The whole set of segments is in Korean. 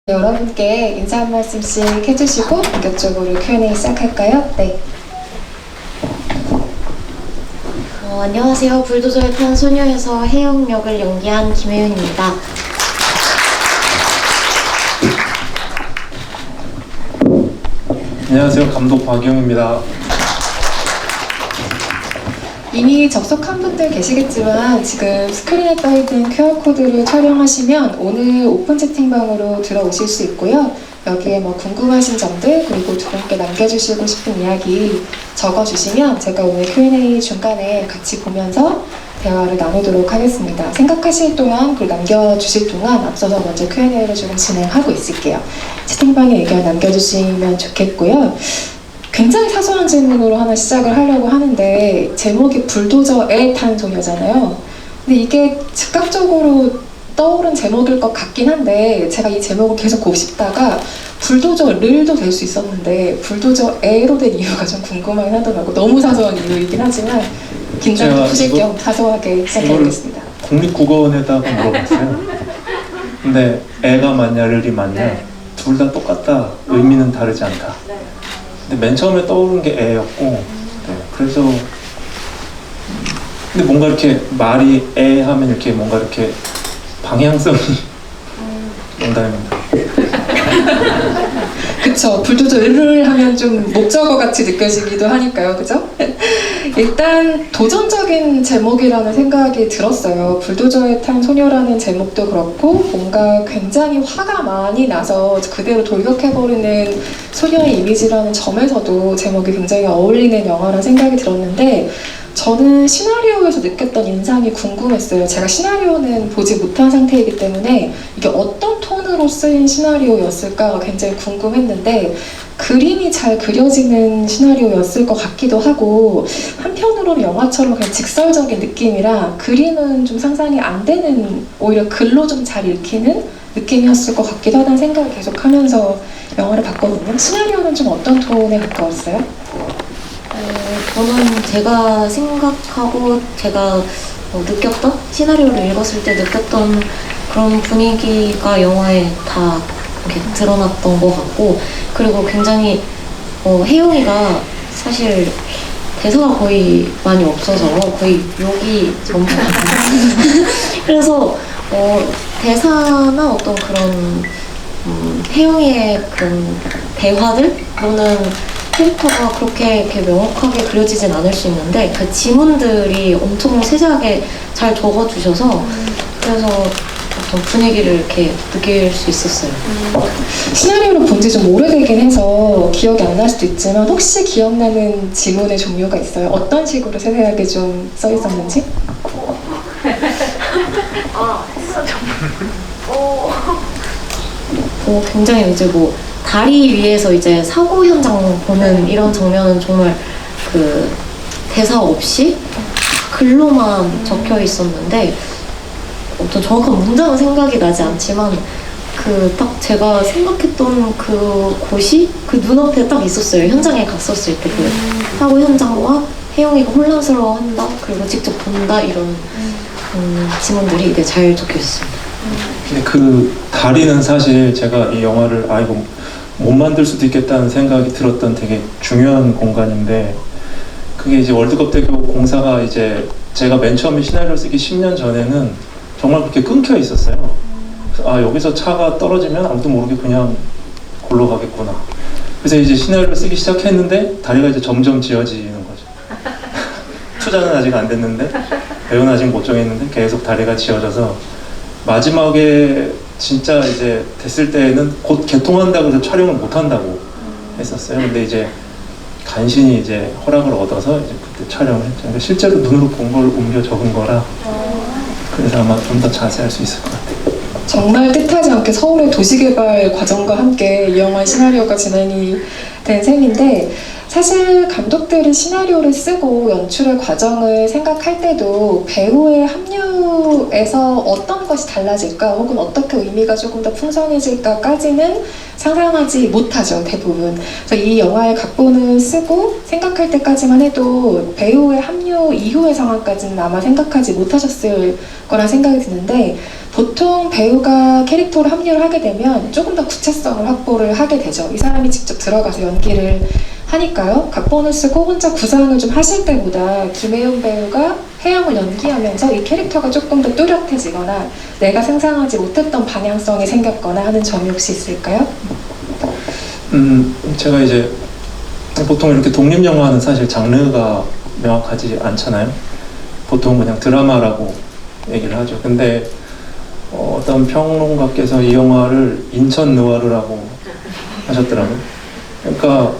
여러분께 인사 한 말씀씩 해주시고 본격적으로 Q&A 시작할까요? 네. 안녕하세요. 불도저에 탄 소녀에서 혜영 역을 연기한 김혜윤입니다. 안녕하세요. 감독 박영입니다. 이미 접속한 분들 계시겠지만 지금 스크린에 떠있는 QR코드를 촬영하시면 오늘 오픈 채팅방으로 들어오실 수 있고요. 여기에 뭐 궁금하신 점들 그리고 두 분께 남겨주시고 싶은 이야기 적어주시면 제가 오늘 Q&A 중간에 같이 보면서 대화를 나누도록 하겠습니다. 생각하실 동안 그리고 남겨주실 동안 앞서서 먼저 Q&A를 조금 진행하고 있을게요. 채팅방에 의견 남겨주시면 좋겠고요. 굉장히 사소한 질문으로 하나 시작을 하려고 하는데 제목이 불도저에 탄 소녀잖아요. 근데 이게 즉각적으로 떠오른 제목일 것 같긴 한데 제가 이 제목을 계속 곱씹다가 불도저를도 될 수 있었는데 불도저에로 된 이유가 좀 궁금하긴 하더라고요. 너무 사소한 이유이긴 하지만 긴장도 푸실 겸 사소하게 시작해보겠습니다. 국립국어원에다가 물어봤어요. 근데 애가 맞냐 를이 맞냐 네. 둘 다 똑같다. 의미는 다르지 않다. 근데 맨 처음에 떠오른 게 애였고 네, 그래서 근데 뭔가 이렇게 말이 애 하면 이렇게 뭔가 이렇게 방향성이 농담입니다. 그쵸. 불도저를 하면 좀 목적어 같이 느껴지기도 하니까요. 그죠? 일단 도전적인 제목이라는 생각이 들었어요. 불도저에 탄 소녀라는 제목도 그렇고 뭔가 굉장히 화가 많이 나서 그대로 돌격해버리는 소녀의 이미지라는 점에서도 제목이 굉장히 어울리는 영화라는 생각이 들었는데 저는 시나리오에서 느꼈던 인상이 궁금했어요. 제가 시나리오는 보지 못한 상태이기 때문에 이게 어떤 톤으로 쓰인 시나리오였을까가 굉장히 궁금했는데 그림이 잘 그려지는 시나리오였을 것 같기도 하고 한편으로는 영화처럼 그냥 직설적인 느낌이라 그림은 좀 상상이 안 되는 오히려 글로 좀 잘 읽히는 느낌이었을 것 같기도 하다는 생각을 계속 하면서 영화를 봤거든요. 시나리오는 좀 어떤 톤에 가까웠어요? 저는 제가 생각하고 제가 느꼈던 시나리오를 읽었을 때 느꼈던 그런 분위기가 영화에 다 이렇게 드러났던 것 같고 그리고 굉장히 혜영이가 사실 대사가 거의 많이 없어서 거의 욕이 전부 그래서 대사나 어떤 그런 혜영이의 그런 대화들로는 캐릭터가 그렇게 이렇게 명확하게 그려지진 않을 수 있는데 그 지문들이 엄청 세세하게 잘 적어주셔서 그래서 어떤 분위기를 이렇게 느낄 수 있었어요. 시나리오를 본 지 좀 오래되긴 해서 기억이 안 날 수도 있지만 혹시 기억나는 지문의 종류가 있어요? 어떤 식으로 세세하게 좀 써 있었는지? 굉장히 이제 뭐 다리 위에서 이제 사고 현장 보는 이런 장면은 정말 그 대사 없이 글로만 적혀 있었는데 어떤 정확한 문장은 생각이 나지 않지만 그 딱 제가 생각했던 그 곳이 그 눈앞에 딱 있었어요. 현장에 갔었을 때 그 사고 현장과 혜영이가 혼란스러워한다 그리고 직접 본다 이런 지문들이 이게 잘 적혀 있습니다. 근데 그 다리는 사실 제가 이 영화를 이거 못 만들 수도 있겠다는 생각이 들었던 되게 중요한 공간인데 그게 이제 월드컵 대교 공사가 이제 제가 맨 처음에 시나리오 쓰기 10년 전에는 정말 그렇게 끊겨 있었어요. 그래서 여기서 차가 떨어지면 아무도 모르게 그냥 골로 가겠구나. 그래서 이제 시나리오를 쓰기 시작했는데 다리가 이제 점점 지어지는 거죠. 투자는 아직 안 됐는데 배우는 아직 못 정했는데 계속 다리가 지어져서 마지막에 진짜 이제 됐을 때는 곧 개통한다고 해서 촬영을 못 한다고 했었어요. 근데 이제 간신히 이제 허락을 얻어서 이제 그때 촬영을 했죠. 근데 실제로 눈으로 본 걸 옮겨 적은 거라 그래서 아마 좀 더 자세할 수 있을 것 같아요. 정말 뜻하지 않게 서울의 도시개발 과정과 함께 이 영화의 시나리오가 진행이 된 셈인데 사실 감독들이 시나리오를 쓰고 연출의 과정을 생각할 때도 배우의 합류에서 어떤 것이 달라질까 혹은 어떻게 의미가 조금 더 풍성해질까까지는 상상하지 못하죠, 대부분. 그래서 이 영화의 각본을 쓰고 생각할 때까지만 해도 배우의 합류 이후의 상황까지는 아마 생각하지 못하셨을 거란 생각이 드는데, 보통 배우가 캐릭터로 합류를 하게 되면 조금 더 구체성을 확보를 하게 되죠. 이 사람이 직접 들어가서 연기를 하니까요. 각본을 쓰고 혼자 구상을 좀 하실 때보다 김혜연 배우가 혜영을 연기하면서 이 캐릭터가 조금 더 뚜렷해지거나 내가 상상하지 못했던 방향성이 생겼거나 하는 점이 혹시 있을까요? 제가 이제 보통 이렇게 독립영화는 사실 장르가 명확하지 않잖아요. 보통 그냥 드라마라고 얘기를 하죠. 근데 어떤 평론가께서 이 영화를 인천 느와르라고 하셨더라고요. 그러니까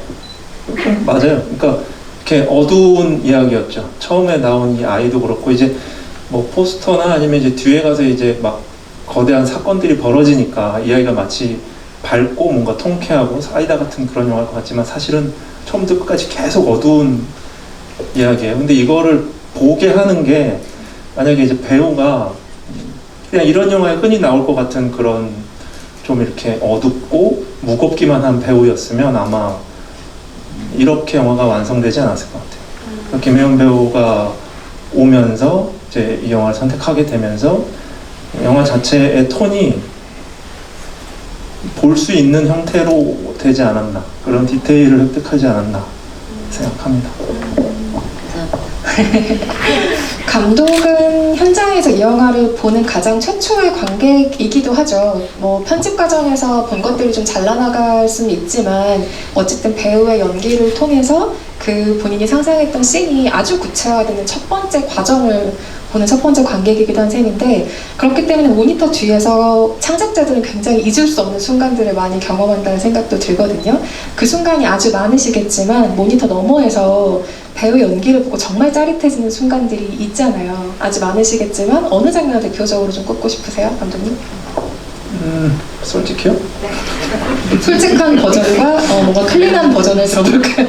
맞아요. 그러니까 이렇게 어두운 이야기였죠. 처음에 나온 이 아이도 그렇고, 이제 뭐 포스터나 아니면 이제 뒤에 가서 이제 막 거대한 사건들이 벌어지니까 이야기가 마치 밝고 뭔가 통쾌하고 사이다 같은 그런 영화일 것 같지만 사실은 처음부터 끝까지 계속 어두운 이야기예요. 근데 이거를 보게 하는 게, 만약에 이제 배우가 그냥 이런 영화에 흔히 나올 것 같은 그런 좀 이렇게 어둡고 무겁기만 한 배우였으면 아마 이렇게 영화가 완성되지 않았을 것 같아요. 김혜연 배우가 오면서 이제 이 영화를 선택하게 되면서 영화 자체의 톤이 볼 수 있는 형태로 되지 않았나, 그런 디테일을 획득하지 않았나 생각합니다. 감독은 현장에서 이 영화를 보는 가장 최초의 관객이기도 하죠. 뭐 편집 과정에서 본 것들이 좀 잘라나갈 수는 있지만 어쨌든 배우의 연기를 통해서 그 본인이 상상했던 씬이 아주 구체화되는 첫 번째 과정을 보는 첫 번째 관객이기도 한 셈인데, 그렇기 때문에 모니터 뒤에서 창작자들은 굉장히 잊을 수 없는 순간들을 많이 경험한다는 생각도 들거든요. 그 순간이 아주 많으시겠지만 모니터 너머에서 배우 연기를 보고 정말 짜릿해지는 순간들이 있잖아요. 아주 많으시겠지만 어느 장면을 대표적으로 좀 꼽고 싶으세요, 감독님? 솔직히요? 솔직한 버전과 뭔가 클린한 버전을 들어볼까요?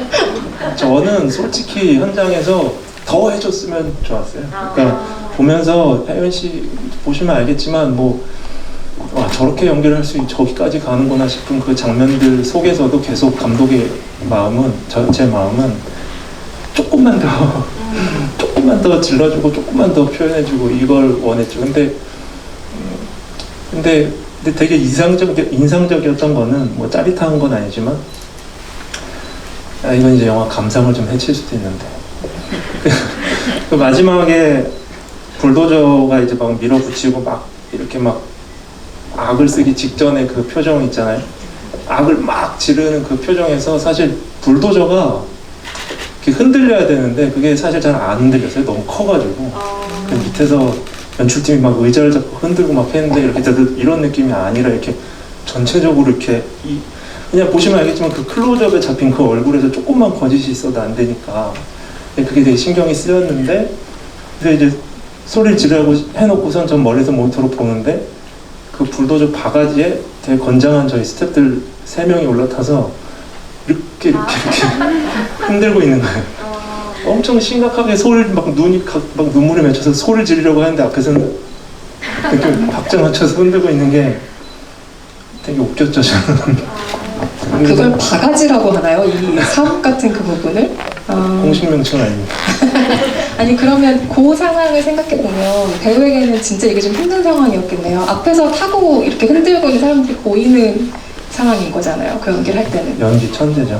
저는 솔직히 현장에서 더 해줬으면 좋았어요. 그러니까 보면서 혜연 씨 보시면 알겠지만 와, 저렇게 연기를 할 수 저기까지 가는구나 싶은 그 장면들 속에서도 계속 감독의 마음은, 제 마음은 조금만 더 질러주고 조금만 더 표현해주고 이걸 원했죠. 근데 되게 인상적이었던 거는, 뭐 짜릿한 건 아니지만, 이건 이제 영화 감상을 좀 해칠 수도 있는데 그 마지막에 불도저가 이제 막 밀어붙이고 막 이렇게 막 악을 쓰기 직전에 그 표정 있잖아요. 악을 막 지르는 그 표정에서 사실 불도저가 이렇게 흔들려야 되는데 그게 사실 잘 안 흔들렸어요. 너무 커가지고. 그 밑에서 연출팀이 막 의자를 잡고 흔들고 막 했는데 이렇게 이런 느낌이 아니라 이렇게 전체적으로 이렇게 그냥 보시면 알겠지만 그 클로즈업에 잡힌 그 얼굴에서 조금만 거짓이 있어도 안 되니까 그게 되게 신경이 쓰였는데, 근데 이제 소리를 지르라고 해놓고선 전 멀리서 모니터로 보는데 그 불도저 바가지에 되게 건장한 저희 스태프들 3명이 올라타서 이렇게 흔들고 있는 거예요. 엄청 심각하게 막 눈물이 맺혀서 소리를 지르려고 하는데 앞에서는 이렇게 박자 맞춰서 흔들고 있는 게 되게 웃겼죠, 저는. 그걸 바가지라고 하나요? 이 사업 같은 그 부분을? 공식 명칭은 아닙니다. 아니, 그러면 그 상황을 생각해보면 배우에게는 진짜 이게 좀 힘든 상황이었겠네요. 앞에서 타고 이렇게 흔들고 있는 사람들이 보이는 상황인 거잖아요, 그 연기를 할 때는. 연기 천재죠.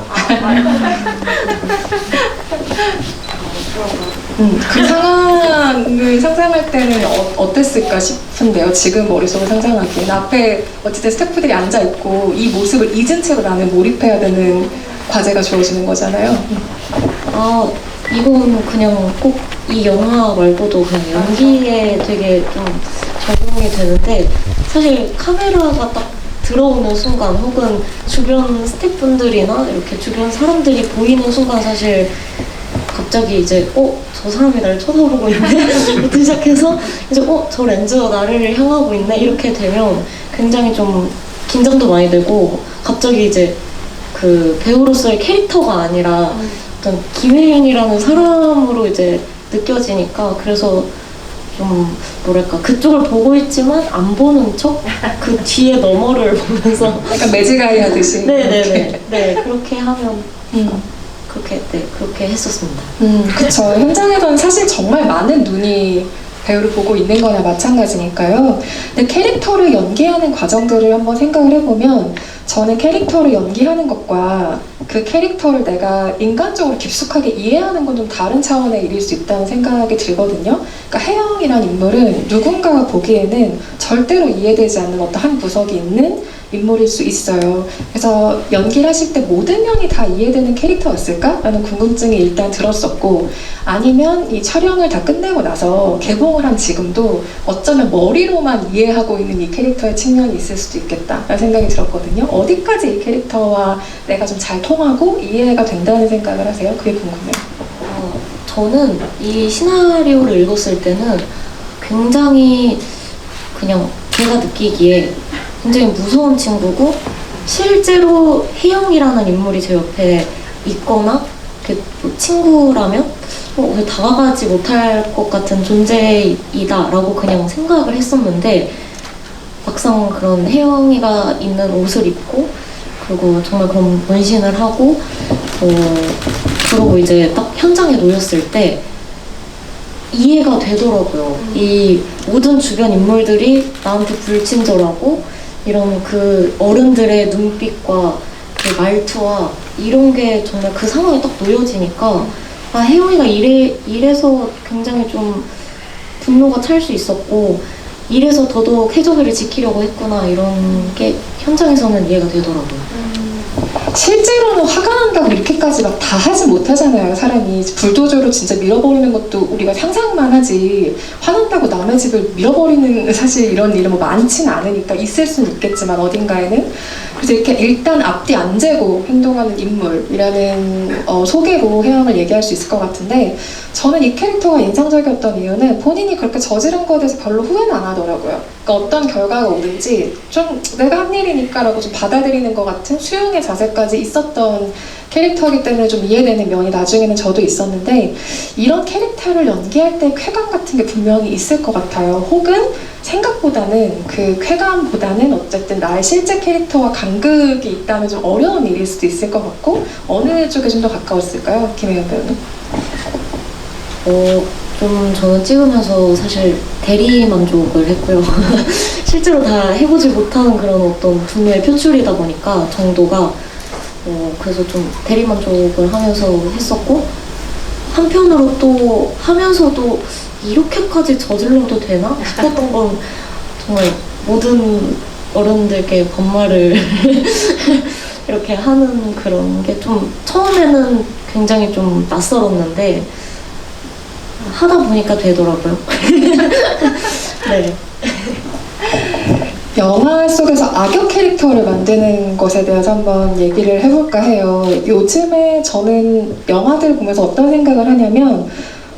그 상황을 상상할 때는 어땠을까 싶은데요. 지금 머릿속을 상상하기엔 앞에 어쨌든 스태프들이 앉아있고 이 모습을 잊은 채로 나는 몰입해야 되는 과제가 주어지는 거잖아요. 이건 그냥 꼭 이 영화 말고도 그냥 연기에 되게 좀 적용이 되는데, 사실 카메라가 딱 들어오는 순간 혹은 주변 스태프분들이나 이렇게 주변 사람들이 보이는 순간 사실 갑자기 이제 저 사람이 나를 쳐다보고 있네? 부터 시작해서 이제 저 렌즈가 나를 향하고 있네? 이렇게 되면 굉장히 좀 긴장도 많이 되고 갑자기 이제 그 배우로서의 캐릭터가 아니라 어떤 김혜윤이라는 사람으로 이제 느껴지니까 그래서 좀 뭐랄까 그쪽을 보고 있지만 안 보는 척 그 뒤에 너머를 보면서 약간 매직아이 하듯이. 네네네 네 그렇게 하면 음. 그렇게 했었습니다. 그쵸. 현장에서는 사실 정말 많은 눈이 배우를 보고 있는 거나 마찬가지니까요. 근데 캐릭터를 연기하는 과정들을 한번 생각을 해보면 저는 캐릭터를 연기하는 것과 그 캐릭터를 내가 인간적으로 깊숙하게 이해하는 건 좀 다른 차원의 일일 수 있다는 생각이 들거든요. 그러니까 혜영이란 인물은 누군가가 보기에는 절대로 이해되지 않는 어떤 한 구석이 있는 인물일 수 있어요. 그래서 연기를 하실 때 모든 면이 다 이해되는 캐릭터였을까? 라는 궁금증이 일단 들었었고, 아니면 이 촬영을 다 끝내고 나서 개봉을 한 지금도 어쩌면 머리로만 이해하고 있는 이 캐릭터의 측면이 있을 수도 있겠다 라는 생각이 들었거든요. 어디까지 이 캐릭터와 내가 좀 잘 통하고 이해가 된다는 생각을 하세요? 그게 궁금해요. 저는 이 시나리오를 읽었을 때는 굉장히 그냥 제가 느끼기에 굉장히 무서운 친구고 실제로 혜영이라는 인물이 제 옆에 있거나 뭐 친구라면 왜 다가가지 못할 것 같은 존재이다라고 그냥 생각을 했었는데 막상 그런 혜영이가 있는 옷을 입고 그리고 정말 그런 문신을 하고 그러고 이제 딱 현장에 놓였을 때 이해가 되더라고요. 이 모든 주변 인물들이 나한테 불친절하고 이런 그 어른들의 눈빛과 그 말투와 이런 게 정말 그 상황에 딱 놓여지니까 아 혜영이가 이래서 굉장히 좀 분노가 찰 수 있었고 이래서 더더욱 해적이를 지키려고 했구나 이런 게 현장에서는 이해가 되더라고요. 실제로는 화가 난다고 이렇게까지 막 다 하지 못하잖아요. 사람이 불도저로 진짜 밀어버리는 것도 우리가 상상만 하지 화난다고 남의 집을 밀어버리는 사실 이런 일은 뭐 많지는 않으니까 있을 수는 있겠지만 어딘가에는 그래서 이렇게 일단 앞뒤 안 재고 행동하는 인물이라는 소개로 혜영을 얘기할 수 있을 것 같은데 저는 이 캐릭터가 인상적이었던 이유는 본인이 그렇게 저지른 거에 대해서 별로 후회는 안 하더라고요. 그러니까 어떤 결과가 오든지 좀 내가 한 일이니까 라고 좀 받아들이는 것 같은 수용의 자세까지 있었던 캐릭터이기 때문에 좀 이해되는 면이 나중에는 저도 있었는데 이런 캐릭터를 연기할 때 쾌감 같은 게 분명히 있을 것 같아요. 혹은 생각보다는 그 쾌감보다는 어쨌든 나의 실제 캐릭터와 간극이 있다면 좀 어려운 일일 수도 있을 것 같고 어느 쪽에 좀 더 가까웠을까요? 김혜연 배우는? 좀 저는 찍으면서 사실 대리 만족을 했고요. 실제로 다 해보지 못하는 그런 어떤 분야의 표출이다 보니까 정도가 그래서 좀 대리 만족을 하면서 했었고 한편으로 또 하면서도 이렇게까지 저질러도 되나 싶었던 건 정말 모든 어른들께 반말을 이렇게 하는 그런 게 좀 처음에는 굉장히 좀 낯설었는데 하다 보니까 되더라고요. 네. 영화 속에서 악역 캐릭터를 만드는 것에 대해서 한번 얘기를 해볼까 해요. 요즘에 저는 영화들을 보면서 어떤 생각을 하냐면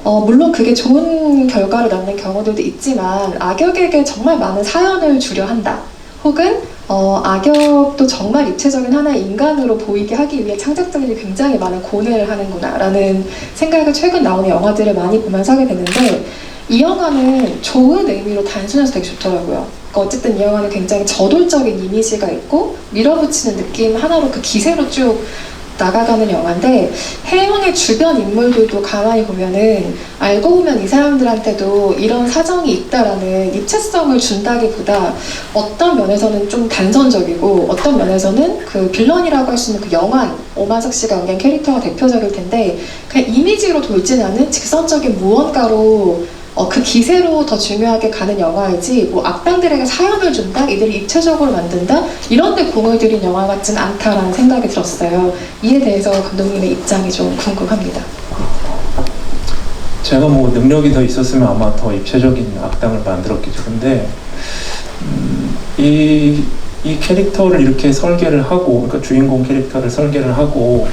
물론 그게 좋은 결과를 낳는 경우들도 있지만 악역에게 정말 많은 사연을 주려 한다. 혹은 악역도 정말 입체적인 하나의 인간으로 보이게 하기 위해 창작자들이 굉장히 많은 고뇌를 하는구나 라는 생각을 최근 나오는 영화들을 많이 보면서 하게 되는데 이 영화는 좋은 의미로 단순해서 되게 좋더라고요. 그러니까 어쨌든 이 영화는 굉장히 저돌적인 이미지가 있고 밀어붙이는 느낌 하나로 그 기세로 쭉 나가가는 영화인데 혜영의 주변 인물들도 가만히 보면은 알고 보면 이 사람들한테도 이런 사정이 있다라는 입체성을 준다기보다 어떤 면에서는 좀 단선적이고 어떤 면에서는 그 빌런이라고 할 수 있는 그 영환 오만석 씨가 연기한 캐릭터가 대표적일 텐데 그냥 이미지로 돌진 않은 직선적인 무언가로 그 기세로 더 중요하게 가는 영화이지 뭐 악당들에게 사연을 준다? 이들을 입체적으로 만든다? 이런 데 공을 들인 영화 같진 않다라는 생각이 들었어요. 이에 대해서 감독님의 입장이 좀 궁금합니다. 제가 뭐 능력이 더 있었으면 아마 더 입체적인 악당을 만들었겠죠. 근데 이 캐릭터를 이렇게 설계를 하고 그러니까 주인공 캐릭터를 설계를 하고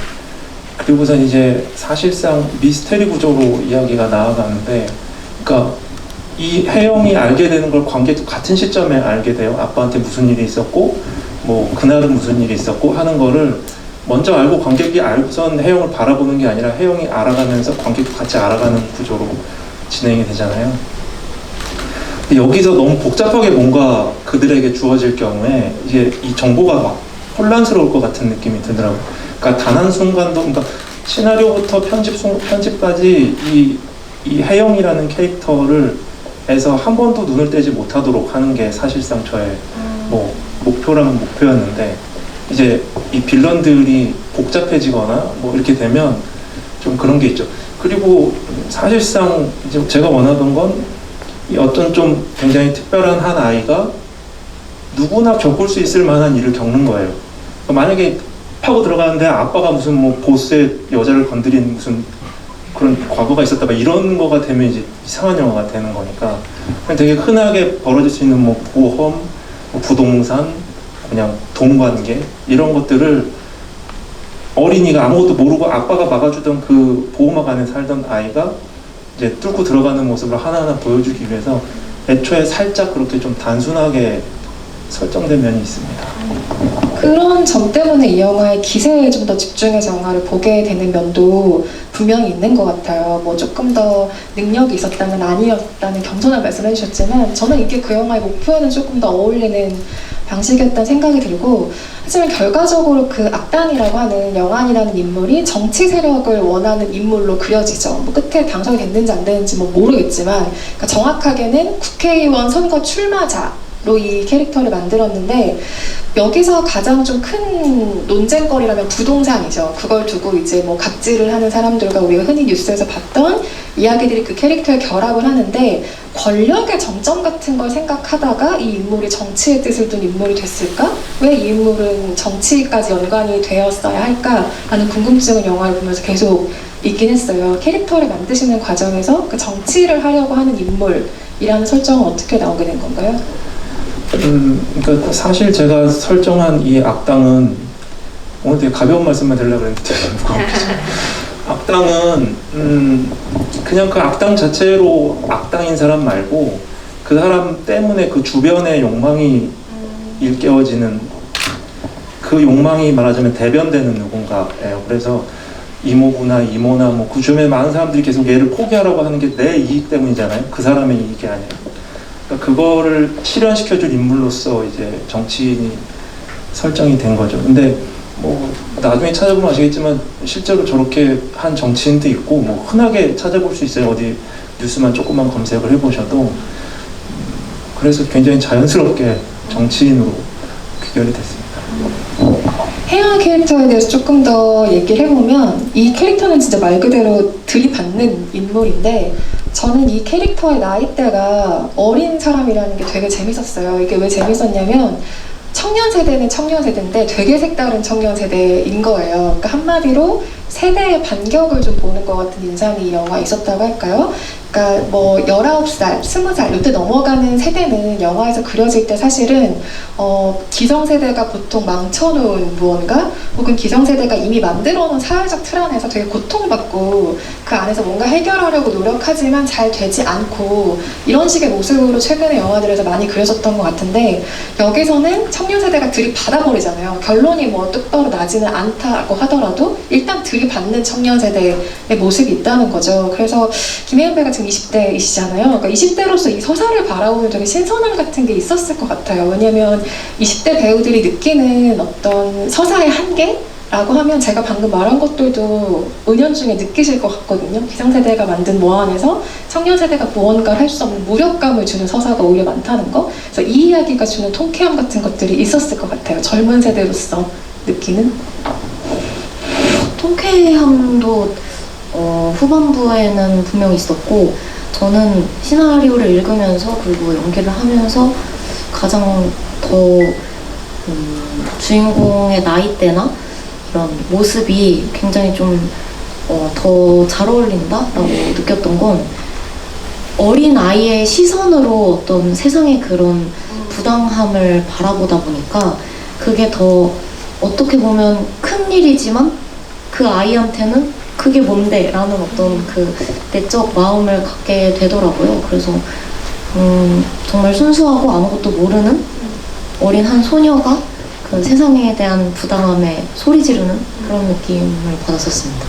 그리고선 이제 사실상 미스테리 구조로 이야기가 나아가는데 그러니까 이 혜영이 알게 되는 걸 관계도 같은 시점에 알게 돼요. 아빠한테 무슨 일이 있었고 뭐 그날은 무슨 일이 있었고 하는 거를 먼저 알고 관객이 알고선 혜영을 바라보는 게 아니라 혜영이 알아가면서 관객도 같이 알아가는 구조로 진행이 되잖아요. 근데 여기서 너무 복잡하게 뭔가 그들에게 주어질 경우에 이게 이 정보가 막 혼란스러울 것 같은 느낌이 들더라고요. 그러니까 단 한순간도, 그러니까 시나리오부터 편집까지 이 혜영이라는 캐릭터를 에서 한 번도 눈을 떼지 못하도록 하는 게 사실상 저의 뭐 목표라면 목표였는데, 이제 이 빌런들이 복잡해지거나 뭐 이렇게 되면 좀 그런 게 있죠. 그리고 사실상 이제 제가 원하던 건 이 어떤 좀 굉장히 특별한 한 아이가 누구나 겪을 수 있을 만한 일을 겪는 거예요. 그러니까 만약에 파고 들어가는데 아빠가 무슨 뭐 보스의 여자를 건드린 무슨 그런 과거가 있었다, 막 이런 거가 되면 이제 이상한 영화가 되는 거니까 그냥 되게 흔하게 벌어질 수 있는 뭐 보험, 뭐 부동산, 그냥 돈 관계 이런 것들을 어린이가 아무것도 모르고 아빠가 막아주던 그 보호막 안에 살던 아이가 이제 뚫고 들어가는 모습을 하나하나 보여주기 위해서 애초에 살짝 그렇게 좀 단순하게 설정된 면이 있습니다. 그런 점 때문에 이 영화의 기세에 좀 더 집중해서 영화를 보게 되는 면도 분명히 있는 것 같아요. 뭐 조금 더 능력이 있었다면 아니었다는 겸손한 말씀을 해주셨지만 저는 이게 그 영화의 목표에는 조금 더 어울리는 방식이었다는 생각이 들고, 하지만 결과적으로 그 악당이라고 하는 영환이라는 인물이 정치 세력을 원하는 인물로 그려지죠. 뭐 끝에 당선이 됐는지 안 됐는지 뭐 모르겠지만, 그러니까 정확하게는 국회의원 선거 출마자로 이 캐릭터를 만들었는데, 여기서 가장 좀 큰 논쟁거리라면 부동산이죠. 그걸 두고 이제 뭐 갑질을 하는 사람들과 우리가 흔히 뉴스에서 봤던 이야기들이 그 캐릭터에 결합을 하는데, 권력의 정점 같은 걸 생각하다가 이 인물이 정치의 뜻을 둔 인물이 됐을까? 왜 이 인물은 정치까지 연관이 되었어야 할까? 라는 궁금증은 영화를 보면서 계속 있긴 했어요. 캐릭터를 만드시는 과정에서 그 정치를 하려고 하는 인물이라는 설정은 어떻게 나오게 된 건가요? 그러니까 사실 제가 설정한 이 악당은, 오늘 되게 가벼운 말씀만 드리려고 그랬는데 되게 무겁게 악당은 그냥 그 악당 자체로 악당인 사람 말고 그 사람 때문에 그 주변의 욕망이 일깨워지는, 그 욕망이 말하자면 대변되는 누군가예요. 그래서 이모부나 이모나 뭐 그 주변에 많은 사람들이 계속 얘를 포기하라고 하는 게 내 이익 때문이잖아요. 그 사람의 이익이 아니라. 그러니까 그거를 실현시켜줄 인물로서 이제 정치인이 설정이 된 거죠. 근데 뭐 나중에 찾아보면 아시겠지만 실제로 저렇게 한 정치인도 있고 뭐 흔하게 찾아볼 수 있어요. 어디 뉴스만 조금만 검색을 해보셔도. 그래서 굉장히 자연스럽게 정치인으로 귀결이 됐습니다. 혜영 캐릭터에 대해서 조금 더 얘기를 해보면, 이 캐릭터는 진짜 말 그대로 들이받는 인물인데, 저는 이 캐릭터의 나이대가 어린 사람이라는 게 되게 재밌었어요. 이게 왜 재밌었냐면, 청년 세대는 청년 세대인데 되게 색다른 청년 세대인 거예요. 그러니까 한마디로 세대의 반격을 좀 보는 것 같은 인상이 이 영화에 있었다고 할까요? 그러니까 뭐 19살, 20살 이때 넘어가는 세대는 영화에서 그려질 때 사실은 기성세대가 보통 망쳐놓은 무언가, 혹은 기성세대가 이미 만들어놓은 사회적 틀 안에서 되게 고통받고 그 안에서 뭔가 해결하려고 노력하지만 잘 되지 않고, 이런 식의 모습으로 최근에 영화들에서 많이 그려졌던 것 같은데, 여기서는 청년 세대가 들이받아버리잖아요. 결론이 뭐 똑바로 나지는 않다고 하더라도 일단 들이받는 청년 세대의 모습이 있다는 거죠. 그래서 김혜연 배우가 지금 20대이시잖아요. 그러니까 20대로서 이 서사를 바라보면 되게 신선함 같은 게 있었을 것 같아요. 왜냐면 20대 배우들이 느끼는 어떤 서사의 한계라고 하면 제가 방금 말한 것들도 은연중에 느끼실 것 같거든요. 기성세대가 만든 뭐 안에서 청년세대가 무언가를 할 수 없는 무력감을 주는 서사가 오히려 많다는 거. 그래서 이 이야기가 주는 통쾌함 같은 것들이 있었을 것 같아요. 젊은 세대로서 느끼는. 통쾌함도 후반부에는 분명히 있었고, 저는 시나리오를 읽으면서 그리고 연기를 하면서 가장 더 주인공의 나이대나 이런 모습이 굉장히 좀 더 잘 어울린다라고 느꼈던 건, 어린 아이의 시선으로 어떤 세상의 그런 부당함을 바라보다 보니까 그게 더 어떻게 보면 큰 일이지만 그 아이한테는 그게 뭔데? 라는 어떤 그 내적 마음을 갖게 되더라고요. 그래서 정말 순수하고 아무것도 모르는 어린 한 소녀가 그 세상에 대한 부당함에 소리 지르는 그런 느낌을 받았었습니다.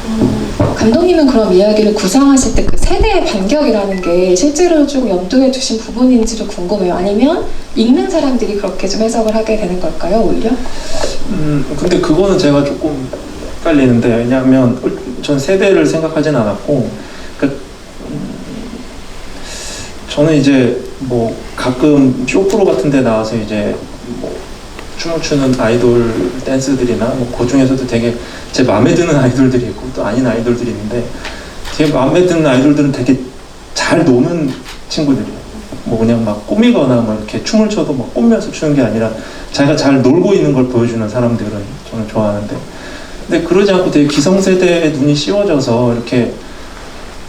감독님은 그럼 이야기를 구상하실 때 그 세대의 반격이라는 게 실제로 좀 염두에 두신 부분인지도 궁금해요. 아니면 읽는 사람들이 그렇게 좀 해석을 하게 되는 걸까요, 오히려? 근데 그거는 제가 조금 헷갈리는데, 왜냐하면 전 세대를 생각하진 않았고, 그러니까 저는 이제 뭐 가끔 쇼프로 같은 데 나와서 이제 뭐 춤을 추는 아이돌 댄스들이나 뭐 그 중에서도 되게 제 마음에 드는 아이돌들이 있고 또 아닌 아이돌들이 있는데, 제 마음에 드는 아이돌들은 되게 잘 노는 친구들이에요. 뭐 그냥 막 꾸미거나 뭐 이렇게 춤을 춰도 막 꾸면서 추는 게 아니라 자기가 잘 놀고 있는 걸 보여주는 사람들은 저는 좋아하는데, 근데 그러지 않고 되게 기성세대의 눈이 씌워져서 이렇게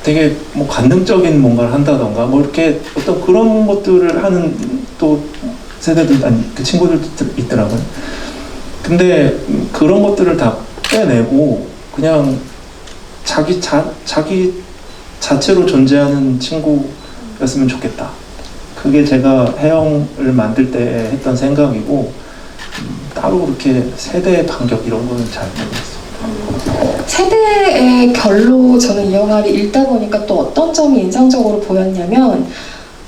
되게 뭐 관능적인 뭔가를 한다던가 뭐 이렇게 어떤 그런 것들을 하는 또 세대들, 아니 그 친구들도 있더라고요. 근데 그런 것들을 다 빼내고 그냥 자기 자체로 존재하는 친구였으면 좋겠다. 그게 제가 해영을 만들 때 했던 생각이고, 따로 그렇게 세대 반격 이런 거는 잘 모르겠어요. 세대의 결로 저는 이 영화를 읽다 보니까 또 어떤 점이 인상적으로 보였냐면,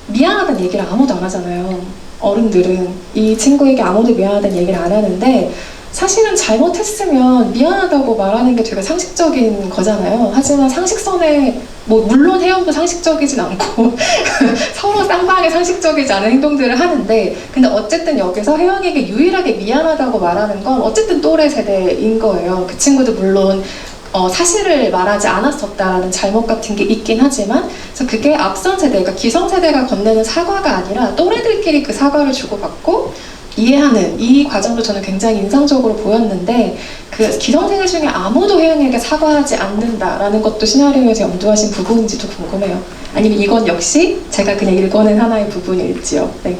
미안하다는 얘기를 아무도 안 하잖아요. 어른들은 이 친구에게 아무도 미안하다는 얘기를 안 하는데, 사실은 잘못했으면 미안하다고 말하는 게 되게 상식적인 거잖아요. 하지만 상식선에, 뭐 물론 혜영도 상식적이진 않고 서로 쌍방에 상식적이지 않은 행동들을 하는데, 근데 어쨌든 여기서 혜영에게 유일하게 미안하다고 말하는 건 어쨌든 또래 세대인 거예요. 그 친구도 물론 사실을 말하지 않았었다라는 잘못 같은 게 있긴 하지만, 그래서 그게 앞선 세대, 그러니까 기성세대가 건네는 사과가 아니라 또래들끼리 그 사과를 주고받고 이해하는 이 과정도 저는 굉장히 인상적으로 보였는데, 그 기성세대 중에 아무도 혜영에게 사과하지 않는다라는 것도 시나리오에서 염두하신 부분인지도 궁금해요. 아니면 이건 역시 제가 그냥 읽어낸 하나의 부분일지요. 네.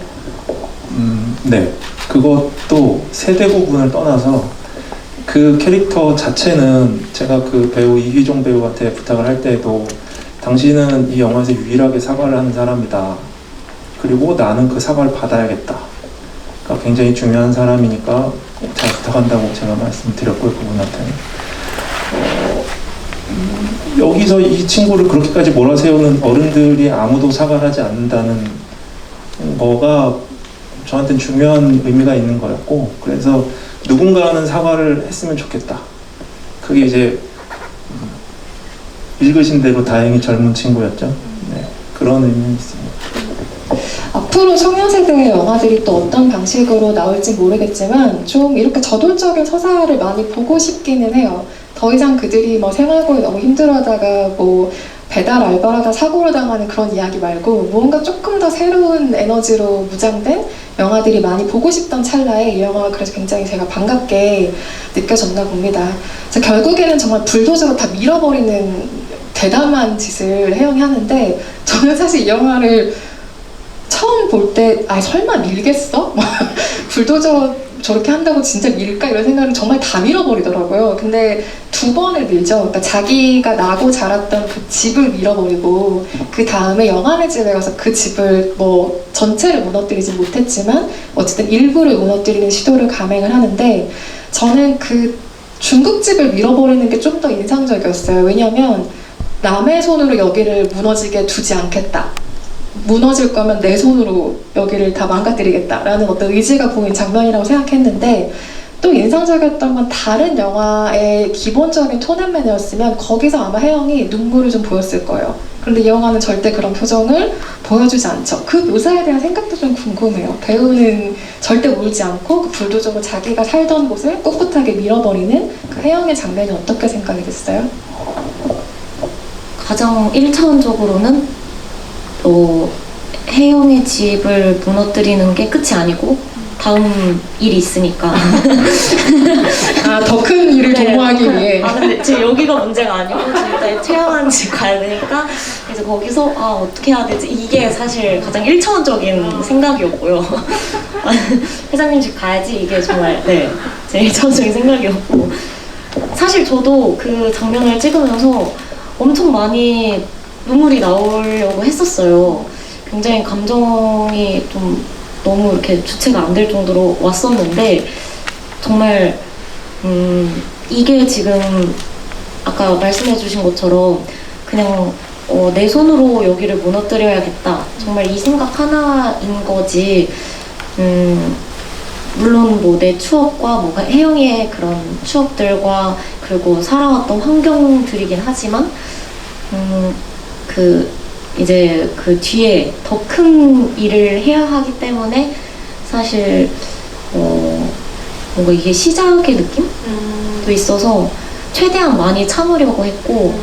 네. 그것도 세대 구분을 떠나서 그 캐릭터 자체는 제가 그 배우 이휘종 배우한테 부탁을 할 때도, 당신은 이 영화에서 유일하게 사과를 하는 사람이다. 그리고 나는 그 사과를 받아야겠다. 그러니까 굉장히 중요한 사람이니까 잘 부탁한다고 제가 말씀드렸고요, 그분한테는. 여기서 이 친구를 그렇게까지 몰아세우는 어른들이 아무도 사과를 하지 않는다는 거가 저한테는 중요한 의미가 있는 거였고, 그래서 누군가는 사과를 했으면 좋겠다. 그게 이제 읽으신 대로 다행히 젊은 친구였죠. 네, 그런 의미는 있습니다. 앞으로 청년세대의 영화들이 또 어떤 방식으로 나올지 모르겠지만 좀 이렇게 저돌적인 서사를 많이 보고 싶기는 해요. 더 이상 그들이 뭐 생활고에 너무 힘들어하다가 뭐 배달 알바를 하다 사고를 당하는 그런 이야기 말고, 뭔가 조금 더 새로운 에너지로 무장된 영화들이 많이 보고 싶던 찰나에 이 영화가 그래서 굉장히 제가 반갑게 느껴졌나 봅니다. 그래서 결국에는 정말 불도저로 다 밀어버리는 대담한 짓을 혜영이 하는데, 저는 사실 이 영화를 처음 볼 때 설마 밀겠어? 불도저 저렇게 한다고 진짜 밀까? 이런 생각은 정말 다 밀어버리더라고요. 근데 두 번을 밀죠. 그러니까 자기가 나고 자랐던 그 집을 밀어버리고, 그 다음에 영화의 집에 가서 그 집을 뭐 전체를 무너뜨리진 못했지만 어쨌든 일부를 무너뜨리는 시도를 감행을 하는데, 저는 그 중국집을 밀어버리는 게 좀 더 인상적이었어요. 왜냐하면 남의 손으로 여기를 무너지게 두지 않겠다. 무너질 거면 내 손으로 여기를 다 망가뜨리겠다라는 어떤 의지가 보인 장면이라고 생각했는데, 또 인상적이었던 건 다른 영화의 기본적인 톤앤매너였으면 거기서 아마 혜영이 눈물을 좀 보였을 거예요. 그런데 이 영화는 절대 그런 표정을 보여주지 않죠. 그 묘사에 대한 생각도 좀 궁금해요. 배우는 절대 울지 않고 그 불도저로 자기가 살던 곳을 꿋꿋하게 밀어버리는 그 혜영의 장면이 어떻게 생각이 됐어요? 가장 1차원적으로는 혜영의 집을 무너뜨리는 게 끝이 아니고 다음 일이 있으니까. 더 큰 일을 도모하기 위해. 근데 지금 여기가 문제가 아니고 진짜 최영한 집 가야 되니까 이제 거기서 어떻게 해야 되지? 이게 사실 가장 1차원적인 생각이었고요. 회장님 집 가야지, 이게 정말 제 1차원적인 생각이었고, 사실 저도 그 장면을 찍으면서 엄청 많이 눈물이 나오려고 했었어요. 굉장히 감정이 좀 너무 이렇게 주체가 안 될 정도로 왔었는데, 정말 이게 지금 아까 말씀해 주신 것처럼 그냥 내 손으로 여기를 무너뜨려야겠다. 정말 이 생각 하나인 거지. 물론 뭐 내 추억과 뭐가 혜영이의 그런 추억들과 그리고 살아왔던 환경들이긴 하지만 그 이제 그 뒤에 더 큰 일을 해야 하기 때문에 사실 뭔가 이게 시작의 느낌도 있어서 최대한 많이 참으려고 했고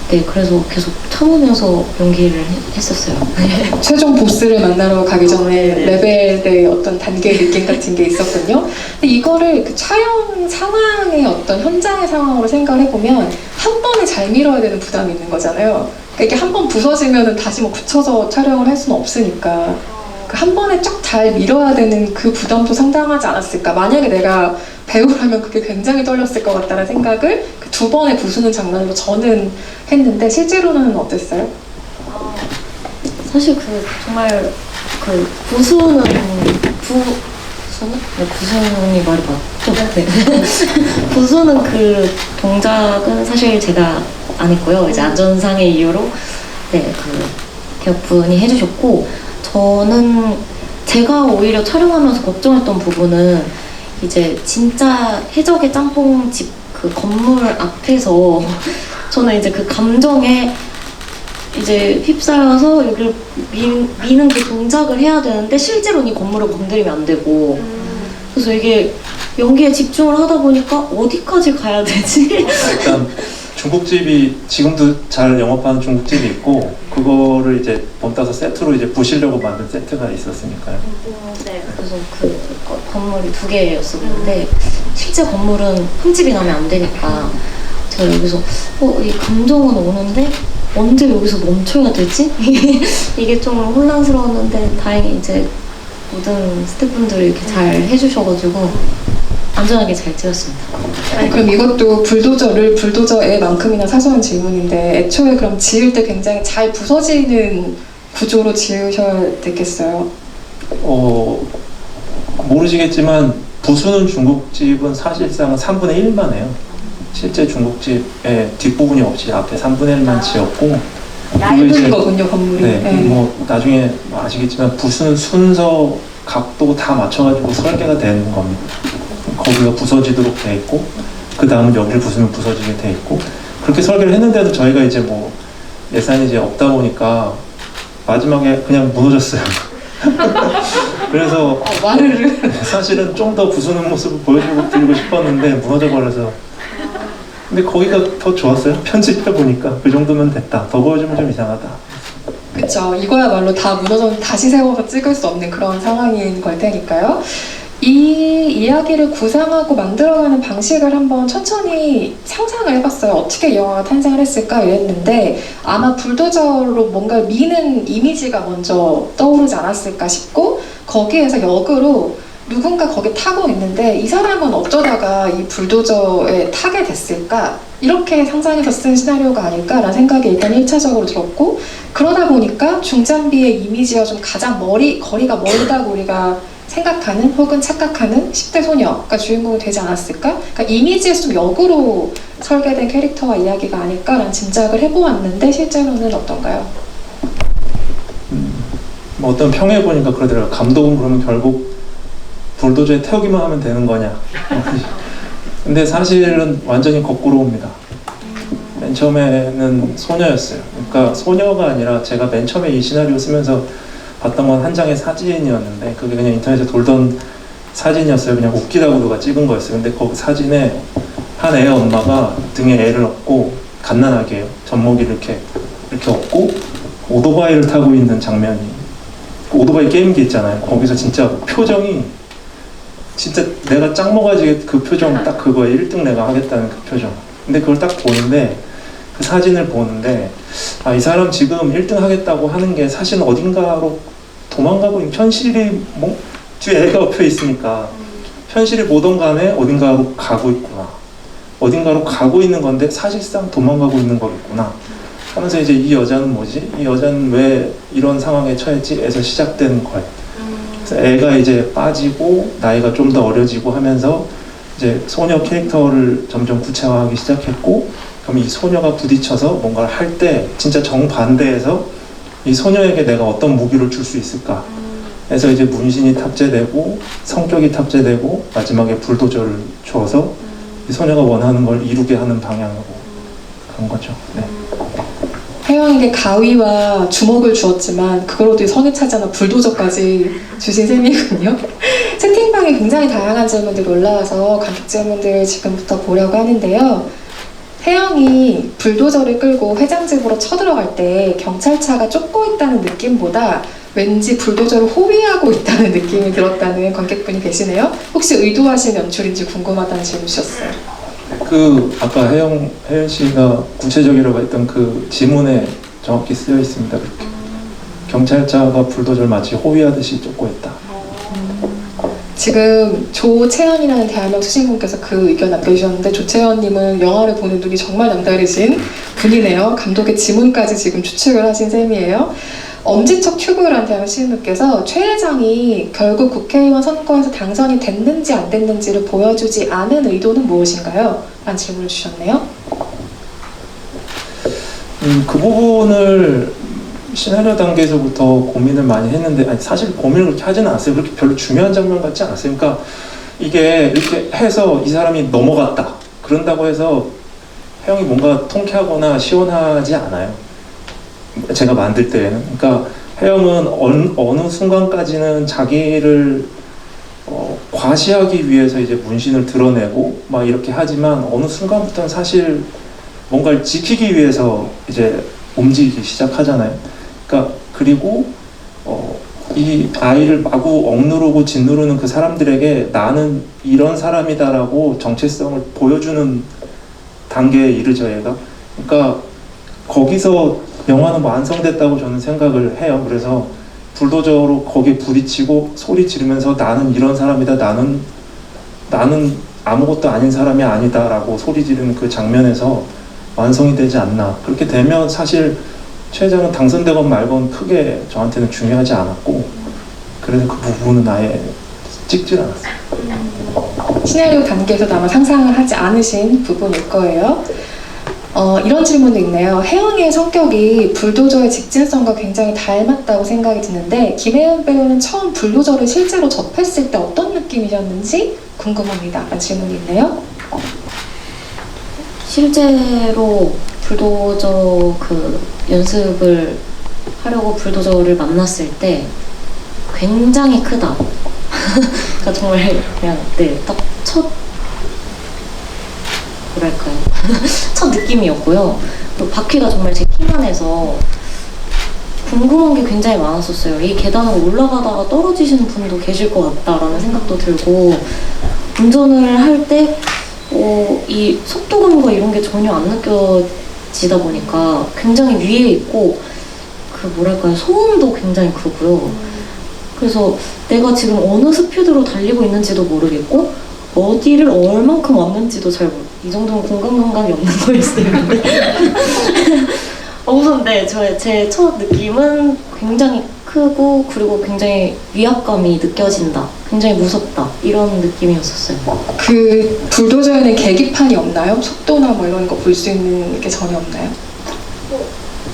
네, 그래서 계속 참으면서 연기를 했었어요. 최종 보스를 만나러 가기 전에 레벨의 어떤 단계 느낌 같은 게 있었군요. 근데 이거를 그 촬영 상황의 어떤 현장의 상황으로 생각을 해보면 한 번에 잘 밀어야 되는 부담이 있는 거잖아요. 그러니까 이게 한 번 부서지면은 다시 뭐 굳혀서 촬영을 할 수는 없으니까 그 한 번에 쫙 잘 밀어야 되는 그 부담도 상당하지 않았을까. 만약에 내가 배우라면 그게 굉장히 떨렸을 것 같다는 생각을 그 두 번의 부수는 장면으로 저는 했는데 실제로는 어땠어요? 사실 그 정말 그 부수는 네, 부수는 말이 맞죠? 네. 부수는 그 동작은 사실 제가 안 했고요. 이제 안전상의 이유로 네, 그 대학분이 해주셨고 저는 제가 오히려 촬영하면서 걱정했던 부분은 이제 진짜 해적의 짬뽕집 그 건물 앞에서 저는 이제 그 감정에 이제 휩싸여서 여기를 미는 그 동작을 해야 되는데 실제로는 이 건물을 건드리면 안 되고 그래서 이게 연기에 집중을 하다 보니까 어디까지 가야 되지? 일단 중국집이 지금도 잘 영업하는 중국집이 있고 그거를 이제 본따서 세트로 이제 부시려고 만든 세트가 있었으니까요. 네, 그래서 그 건물이 2개였었는데 실제 건물은 흠집이 나면 안 되니까 제가 여기서 이 감정은 오는데 언제 여기서 멈춰야 되지? 이게 좀 혼란스러웠는데 다행히 이제 모든 스태프분들이 이렇게 잘 해주셔가지고 안전하게 잘 찍었습니다. 아니, 그럼 이것도 불도저의만큼이나 사소한 질문인데 애초에 그럼 지을 때 굉장히 잘 부서지는 구조로 지으셔야 됐겠어요? 모르시겠지만 부수는 중국집은 사실상 3분의 1만 해요. 실제 중국집의 뒷부분이 없이 앞에 3분의 1만 지었고 얇은 거군요, 건물이. 네, 네. 뭐 나중에 아시겠지만 부수는 순서, 각도 다 맞춰가지고 설계가 되는 겁니다. 거기가 부서지도록 돼 있고 그 다음은 여기를 부수면 부서지게 돼 있고 그렇게 설계를 했는데도 저희가 이제 뭐 예산이 이제 없다 보니까 마지막에 그냥 무너졌어요. 그래서 와르르. 사실은 좀 더 부수는 모습을 보여주고 드리고 싶었는데 무너져 버려서 근데 거기가 더 좋았어요. 편집해 보니까 그 정도면 됐다. 더 보여주면 좀 이상하다. 그쵸. 이거야말로 다 무너져서 다시 세워서 찍을 수 없는 그런 상황인 걸 테니까요. 이 이야기를 구상하고 만들어가는 방식을 한번 천천히 상상을 해봤어요. 어떻게 이 영화가 탄생을 했을까 이랬는데 아마 불도저로 뭔가 미는 이미지가 먼저 떠오르지 않았을까 싶고 거기에서 역으로 누군가 거기 타고 있는데 이 사람은 어쩌다가 이 불도저에 타게 됐을까? 이렇게 상상해서 쓴 시나리오가 아닐까라는 생각이 일단 1차적으로 들었고 그러다 보니까 중장비의 이미지와 좀 가장 거리가 멀다고 우리가 생각하는 혹은 착각하는 10대 소녀가 주인공이 되지 않았을까? 그러니까 이미지에서 좀 역으로 설계된 캐릭터와 이야기가 아닐까라는 짐작을 해보았는데 실제로는 어떤가요? 뭐 어떤 평에 보니까 그러더라고요. 감독은 그러면 결국 불도저에 태우기만 하면 되는 거냐. 근데 사실은 완전히 거꾸로입니다. 맨 처음에는 소녀였어요. 그러니까 소녀가 아니라 제가 맨 처음에 이 시나리오 쓰면서 봤던 건 한 장의 사진이었는데 그게 그냥 인터넷에 돌던 사진이었어요. 그냥 웃기다고 누가 찍은 거였어요. 근데 그 사진에 한 애의 엄마가 등에 애를 업고 갓난아기예요. 젖먹이를 이렇게 업고 오토바이를 타고 있는 장면이 오토바이 게임기 있잖아요. 거기서 진짜 표정이 진짜 내가 짱 먹어야지 그 표정 딱 그거에 1등 내가 하겠다는 그 표정. 근데 그걸 딱 보는데 그 사진을 보는데 이 사람 지금 1등 하겠다고 하는 게 사실 어딘가로 도망가고 있는 현실이 뭐 뒤에 애가 엎여 있으니까 현실이 뭐든 간에 어딘가로 가고 있구나. 어딘가로 가고 있는 건데 사실상 도망가고 있는 거겠구나. 하면서 이제 이 여자는 뭐지? 이 여자는 왜 이런 상황에 처했지? 에서 시작되는 거예요. 그래서 애가 이제 빠지고 나이가 좀 더 어려지고 하면서 이제 소녀 캐릭터를 점점 구체화하기 시작했고, 그럼 이 소녀가 부딪혀서 뭔가를 할 때 진짜 정반대에서 이 소녀에게 내가 어떤 무기를 줄 수 있을까 해서 이제 문신이 탑재되고 성격이 탑재되고 마지막에 불도저를 줘서 이 소녀가 원하는 걸 이루게 하는 방향으로 간 거죠. 네. 혜영에게 가위와 주먹을 주었지만 그걸로도 성에 차지 않아 불도저까지 주신 셈이군요. 채팅방에 굉장히 다양한 질문들이 올라와서 관객 질문들 지금부터 보려고 하는데요. 혜영이 불도저를 끌고 회장집으로 쳐들어갈 때 경찰차가 쫓고 있다는 느낌보다 왠지 불도저를 호위하고 있다는 느낌이 들었다는 관객분이 계시네요. 혹시 의도하신 연출인지 궁금하다는 질문 주셨어요. 아까 혜연 씨가 구체적이라고 했던 그 지문에 정확히 쓰여 있습니다. 그렇게 경찰차가 불도저를 마치 호위하듯이 쫓고 있다. 지금 조채연이라는 대한민국 수신분께서 그 의견 남겨주셨는데, 조채연님은 영화를 보는 눈이 정말 남다르신 분이네요. 감독의 지문까지 지금 추측을 하신 셈이에요. 엄지척 튜브라는 대한민국 수신분께서 최 회장이 결국 국회의원 선거에서 당선이 됐는지 안 됐는지를 보여주지 않은 의도는 무엇인가요? 라는 질문을 주셨네요. 그 부분을 시나리오 단계에서부터 고민을 많이 했는데, 아니 사실 고민을 그렇게 하지는 않았어요. 그렇게 별로 중요한 장면 같지 않았어요. 그러니까 이게 이렇게 해서 이 사람이 넘어갔다 그런다고 해서 혜영이 뭔가 통쾌하거나 시원하지 않아요. 제가 만들 때에는. 그러니까 혜영은 어느 순간까지는 자기를 과시하기 위해서 이제 문신을 드러내고 막 이렇게 하지만, 어느 순간부터는 사실 뭔가를 지키기 위해서 이제 움직이기 시작하잖아요. 그러니까 그리고 이 아이를 마구 억누르고 짓누르는 그 사람들에게 나는 이런 사람이다라고 정체성을 보여주는 단계에 이르죠, 얘가. 그러니까 거기서 영화는 완성됐다고 저는 생각을 해요. 그래서 불도저로 거기에 부딪히고 소리 지르면서 나는 이런 사람이다, 나는 아무것도 아닌 사람이 아니다라고 소리 지르는 그 장면에서 완성이 되지 않나. 그렇게 되면 사실 최 회장은 당선되건 말건 크게 저한테는 중요하지 않았고, 그래서 그 부분은 아예 찍질 않았어요. 시나리오 단계에서 아마 상상을 하지 않으신 부분일 거예요. 이런 질문도 있네요. 혜영이의 성격이 불도저의 직진성과 굉장히 닮았다고 생각이 드는데, 김혜연 배우는 처음 불도저를 실제로 접했을 때 어떤 느낌이셨는지 궁금합니다. 라는 질문이 있네요. 실제로 불도저 그 연습을 하려고 불도저를 만났을 때 굉장히 크다. 그러니까 정말 그냥 딱 뭐랄까요? 첫 느낌이었고요. 그리고 바퀴가 정말 제 키만 해서 궁금한 게 굉장히 많았었어요. 이 계단을 올라가다가 떨어지시는 분도 계실 것 같다라는 생각도 들고, 운전을 할 때 이 속도감과 이런 게 전혀 안 느껴지다 보니까 굉장히 위에 있고, 그 뭐랄까요, 소음도 굉장히 크고요. 그래서 내가 지금 어느 스피드로 달리고 있는지도 모르겠고 어디를 얼만큼 왔는지도 잘 모르겠어요. 이 정도면 공간 감각이 없는 거일 수도 있는데 우선 제 첫 느낌은 굉장히 크고, 그리고 굉장히 위압감이 느껴진다, 굉장히 무섭다, 이런 느낌이었었어요. 그 불도저에는 계기판이 없나요? 속도나 뭐 이런 거 볼 수 있는 게 전혀 없나요?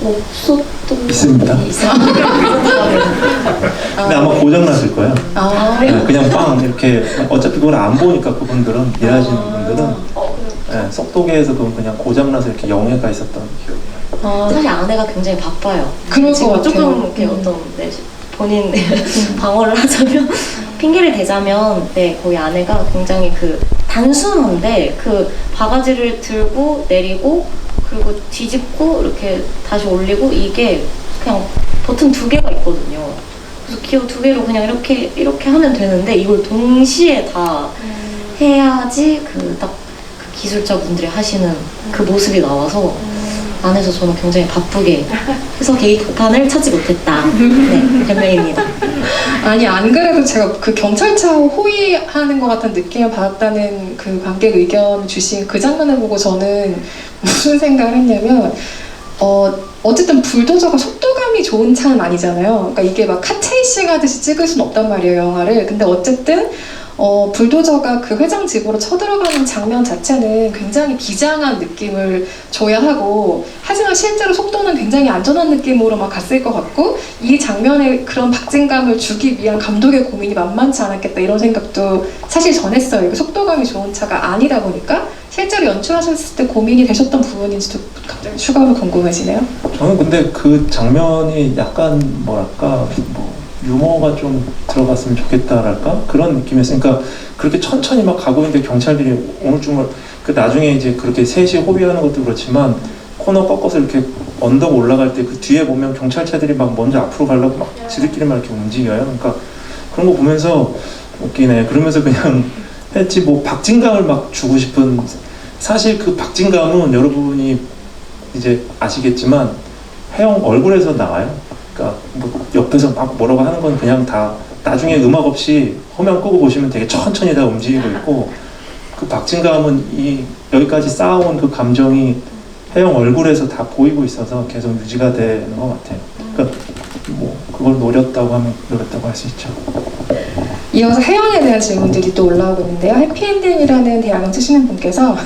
없었던 있습니다. 근데 아마 고장났을 거예요. 네, 그냥 빵 이렇게, 어차피 그걸 안 보니까 그분들은, 일하시는 분들은 네, 속도계에서 그냥 고장나서 이렇게 영해가 있었던 기억이에요. 사실 아내가 굉장히 바빠요. 그럴 것 지금 같아요. 조금 이렇게 어떤 본인 방어를 하자면 핑계를 대자면, 거기 아내가 굉장히 그 단순한데 그 바가지를 들고 내리고 그리고 뒤집고 이렇게 다시 올리고, 이게 그냥 버튼 2개가 있거든요. 그래서 기어 2개로 그냥 이렇게 하면 되는데, 이걸 동시에 다 해야지 딱 그 기술자분들이 하시는 그 모습이 나와서 안에서 저는 굉장히 바쁘게 해서 계기판을 찾지 못했다. 네, 변명입니다. 아니, 안 그래도 제가 그 경찰차 호위하는 것 같은 느낌을 받았다는 그 관객 의견 주신 그 장면을 보고 저는 무슨 생각을 했냐면, 어쨌든 불도저가 속도감이 속도감이 좋은 차는 아니잖아요. 그러니까 이게 막 카체이싱 하듯이 찍을 수는 없단 말이에요, 영화를. 근데 어쨌든 불도저가 그 회장 집으로 쳐들어가는 장면 자체는 굉장히 비장한 느낌을 줘야 하고, 하지만 실제로 속도는 굉장히 안전한 느낌으로 막 갔을 것 같고, 이 장면에 그런 박진감을 주기 위한 감독의 고민이 만만치 않았겠다 이런 생각도 사실 전했어요. 이게 속도감이 좋은 차가 아니다 보니까 실제로 연출하셨을 때 고민이 되셨던 부분인지도 갑자기 추가로 궁금해지네요. 저는 근데 그 장면이 약간 뭐랄까 뭐 유머가 좀 들어갔으면 좋겠다랄까 그런 느낌이었어요. 그러니까 그렇게 천천히 막 가고 있는데 경찰들이 오물쭈물 그 나중에 이제 그렇게 셋이 호비하는 것도 그렇지만 코너 꺾어서 이렇게 언덕 올라갈 때 그 뒤에 보면 경찰차들이 막 먼저 앞으로 가려고 막 지들끼리 막 이렇게 움직여요. 그러니까 그런 거 보면서 웃기네. 그러면서 그냥 했지 뭐 박진감을 막 주고 싶은, 사실 그 박진감은 여러분이 이제 아시겠지만 혜영 얼굴에서 나와요. 그러니까 뭐 옆에서 막 뭐라고 하는 건 그냥 다 나중에 음악 없이 화면 끄고 보시면 되게 천천히 다 움직이고 있고, 그 박진감은 이 여기까지 쌓아온 그 감정이 혜영 얼굴에서 다 보이고 있어서 계속 유지가 되는 것 같아요. 그러니까 뭐 그걸 노렸다고 하면 노렸다고 할 수 있죠. 이어서 혜영에 대한 질문들이 또 올라오고 있는데요. 해피엔딩이라는 대학원 쓰시는 분께서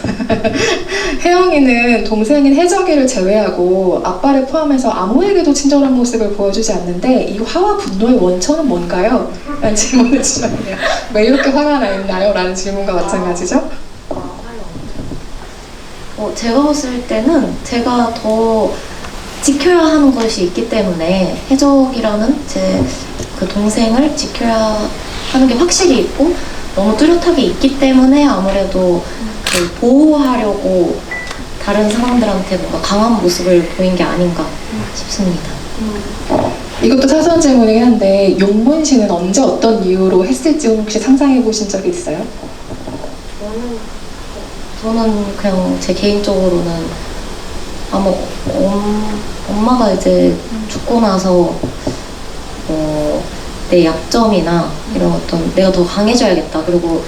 혜영이는 동생인 혜정이를 제외하고 아빠를 포함해서 아무에게도 친절한 모습을 보여주지 않는데 이 화와 분노의 원천은 뭔가요? 라는 질문을 주셨네요. 왜 이렇게 화가 나 있나요? 라는 질문과 마찬가지죠. 제가 봤을 때는 제가 더 지켜야 하는 것이 있기 때문에 혜정이라는 제 그 동생을 지켜야 하는 게 확실히 있고 너무 뚜렷하게 있기 때문에 아무래도 그 보호하려고 다른 사람들한테 뭔가 강한 모습을 보인 게 아닌가 싶습니다. 이것도 사소한 질문이긴 한데 용문 씨는 언제 어떤 이유로 했을지 혹시 상상해 보신 적이 있어요? 저는 그냥 제 개인적으로는 아마 엄마가 이제 죽고 나서 내 약점이나 이런 어떤 내가 더 강해져야겠다. 그리고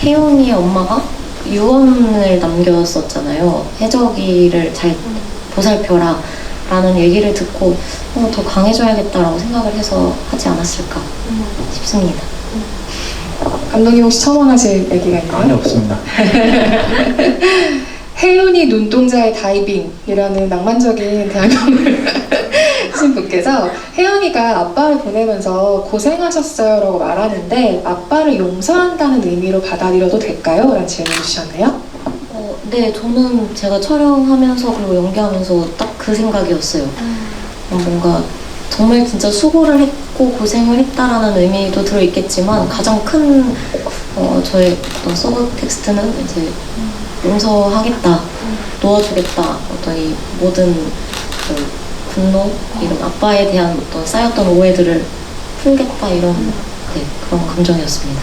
혜영이의 엄마가 유언을 남겼었잖아요. 혜정이를 잘 보살펴라 라는 얘기를 듣고 더 강해져야겠다라고 생각을 해서 하지 않았을까 싶습니다. 감독님 혹시 첨언하실 얘기가 있나요? 아니 없습니다. 혜윤이 눈동자의 다이빙이라는 낭만적인 대학명을 하신 분께서 혜연이가 아빠를 보내면서 고생하셨어요 라고 말하는데 아빠를 용서한다는 의미로 받아들여도 될까요? 라는 질문을 주셨네요. 네, 저는 제가 촬영하면서 그리고 연기하면서 딱 그 생각이었어요. 뭔가 정말 진짜 수고를 했고 고생을 했다라는 의미도 들어있겠지만 가장 큰 저의 어떤 서브 텍스트는 이제 용서하겠다, 도와주겠다, 어떤 이 모든 그 분노, 이런 아빠에 대한 어떤 쌓였던 오해들을 풀겠다 이런 그런 감정이었습니다.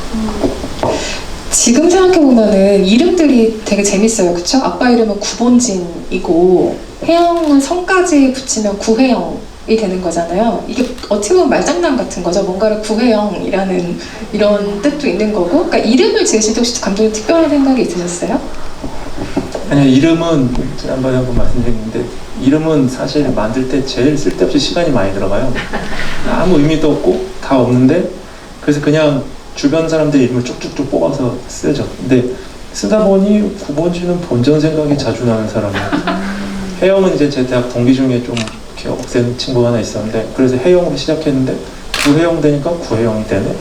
지금 생각해보면은 이름들이 되게 재밌어요. 그쵸? 아빠 이름은 구본진이고 혜영은 성까지 붙이면 구혜영이 되는 거잖아요. 이게 어떻게 보면 말장난 같은 거죠. 뭔가를 구혜영이라는 이런 뜻도 있는 거고. 그러니까 이름을 지으실 때 혹시 감독님 특별한 생각이 있으셨어요? 아니요, 이름은 지난번에 한번 말씀드렸는데 이름은 사실 만들 때 제일 쓸데없이 시간이 많이 들어가요. 아무 의미도 없고 다 없는데 그래서 그냥 주변 사람들 이름을 쭉쭉쭉 뽑아서 쓰죠. 근데 쓰다 보니 구본진은 본전 생각이 자주 나는 사람이에요. 혜영은 이제 제 대학 동기 중에 좀 이렇게 억센 친구가 하나 있었는데 그래서 혜영으로 시작했는데 구혜영 되니까 구혜영이 되네.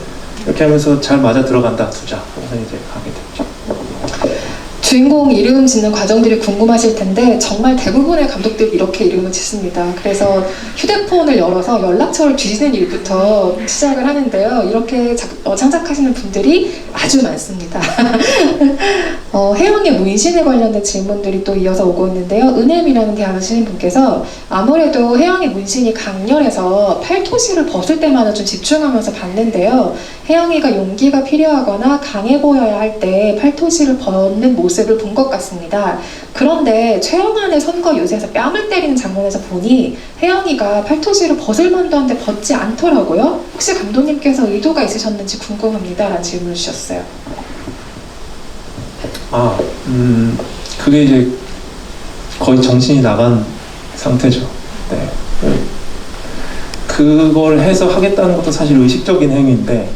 이렇게 하면서 잘 맞아 들어간다 두자. 그래서 이제 가게 됐죠. 주인공 이름 짓는 과정들이 궁금하실 텐데 정말 대부분의 감독들이 이렇게 이름을 짓습니다. 그래서 휴대폰을 열어서 연락처를 뒤지는 일부터 시작을 하는데요. 이렇게 창작하시는 분들이 아주 많습니다. 혜영의 문신에 관련된 질문들이 또 이어서 오고 있는데요. 은혜미라는 대학을 쓰신 분께서 아무래도 혜영의 문신이 강렬해서 팔토시를 벗을 때마다 좀 집중하면서 봤는데요. 혜영이가 용기가 필요하거나 강해 보여야 할 때 팔토시를 벗는 모습을 본 것 같습니다. 그런데 최영한의 선거 요새에서 뺨을 때리는 장면에서 보니 혜영이가 팔토시를 벗을 만도 한데 벗지 않더라고요. 혹시 감독님께서 의도가 있으셨는지 궁금합니다. 라는 질문을 주셨어요. 그게 이제 거의 정신이 나간 상태죠. 네. 그걸 해서 하겠다는 것도 사실 의식적인 행위인데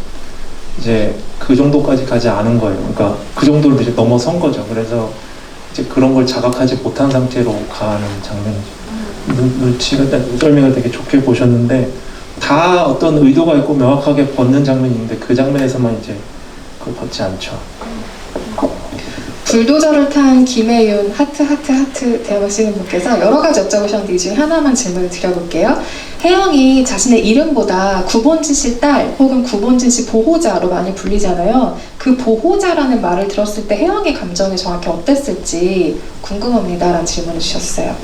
이제 그 정도까지 가지 않은 거예요. 그러니까 그 정도를 이제 넘어선 거죠. 그래서 이제 그런 걸 자각하지 못한 상태로 가는 장면이죠. 눈썰미가 되게 좋게 보셨는데 다 어떤 의도가 있고 명확하게 벗는 장면이 있는데 그 장면에서만 이제 그걸 벗지 않죠. 불도저를 탄 김혜윤 하트 대화하시는 분께서 여러 가지 여쭤보셨는데 이 중에 하나만 질문을 드려볼게요. 혜영이 자신의 이름보다 구본진 씨 딸 혹은 구본진 씨 보호자로 많이 불리잖아요. 그 보호자라는 말을 들었을 때 혜영의 감정이 정확히 어땠을지 궁금합니다 라는 질문을 주셨어요.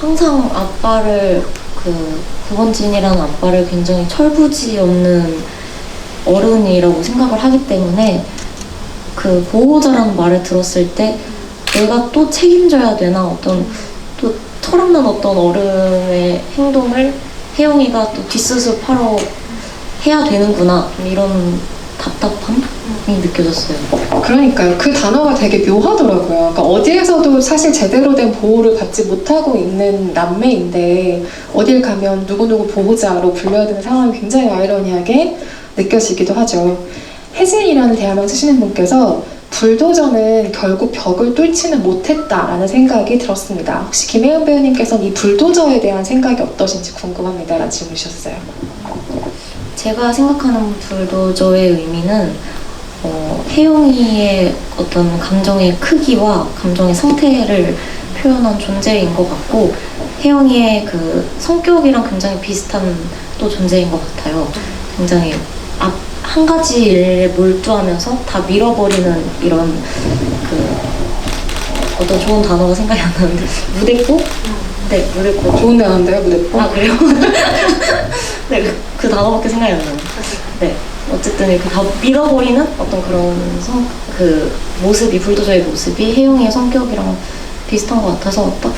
항상 아빠를 구본진이라는 아빠를 굉장히 철부지 없는 어른이라고 생각을 하기 때문에 그 보호자라는 말을 들었을 때 내가 또 책임져야 되나 어떤 또 철없는 어떤 어른의 행동을 혜영이가 또 뒷수습하러 해야 되는구나 이런 답답함이 느껴졌어요. 그러니까요. 그 단어가 되게 묘하더라고요. 그러니까 어디에서도 사실 제대로 된 보호를 받지 못하고 있는 남매인데 어딜 가면 누구누구 보호자로 불려야 되는 상황이 굉장히 아이러니하게 느껴지기도 하죠. 혜진이라는 대화명 쓰시는 분께서 불도저는 결국 벽을 뚫지는 못했다라는 생각이 들었습니다. 혹시 김혜은 배우님께서는 이 불도저에 대한 생각이 어떠신지 궁금합니다 라는 질문 주셨어요. 제가 생각하는 불도저의 의미는 혜영이의 어떤 감정의 크기와 감정의 상태를 표현한 존재인 것 같고 혜영이의 그 성격이랑 굉장히 비슷한 또 존재인 것 같아요. 굉장히 한 가지 일에 몰두하면서 다 밀어버리는 이런 어떤 좋은 단어가 생각이 안 나는데 무대뽀? 네, 무대뽀. 좋은 대화인데요, 무대뽀? 아 그래요? 네, 그 단어밖에 생각이 안 나요. 네, 어쨌든 이렇게 다 밀어버리는 어떤 그런 그 모습이 불도저의 모습이 혜영이의 성격이랑 비슷한 것 같아서 딱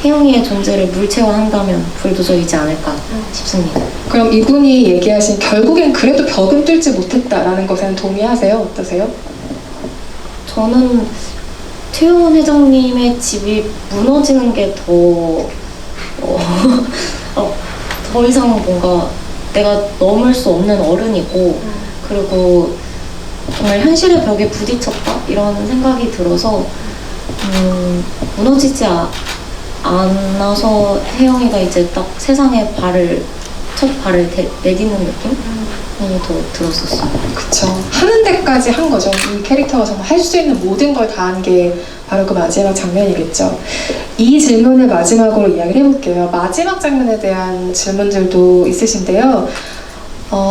혜영이의 존재를 물체화한다면 불도저이지 않을까 싶습니다. 그럼 이분이 얘기하신 결국엔 그래도 벽은 뚫지 못했다라는 것에는 동의하세요? 어떠세요? 저는 최영원 회장님의 집이 무너지는 게 더 이상 뭔가 내가 넘을 수 없는 어른이고 그리고 정말 현실의 벽에 부딪혔다 이런 생각이 들어서 무너지지 않아서 혜영이가 이제 딱 세상에 첫 발을 내딛는 느낌이 더 들었었어요. 그쵸. 하는 데까지 한 거죠. 이 캐릭터가 정말 할 수 있는 모든 걸 다 한 게 바로 그 마지막 장면이겠죠. 이 질문을 마지막으로 이야기를 해볼게요. 마지막 장면에 대한 질문들도 있으신데요.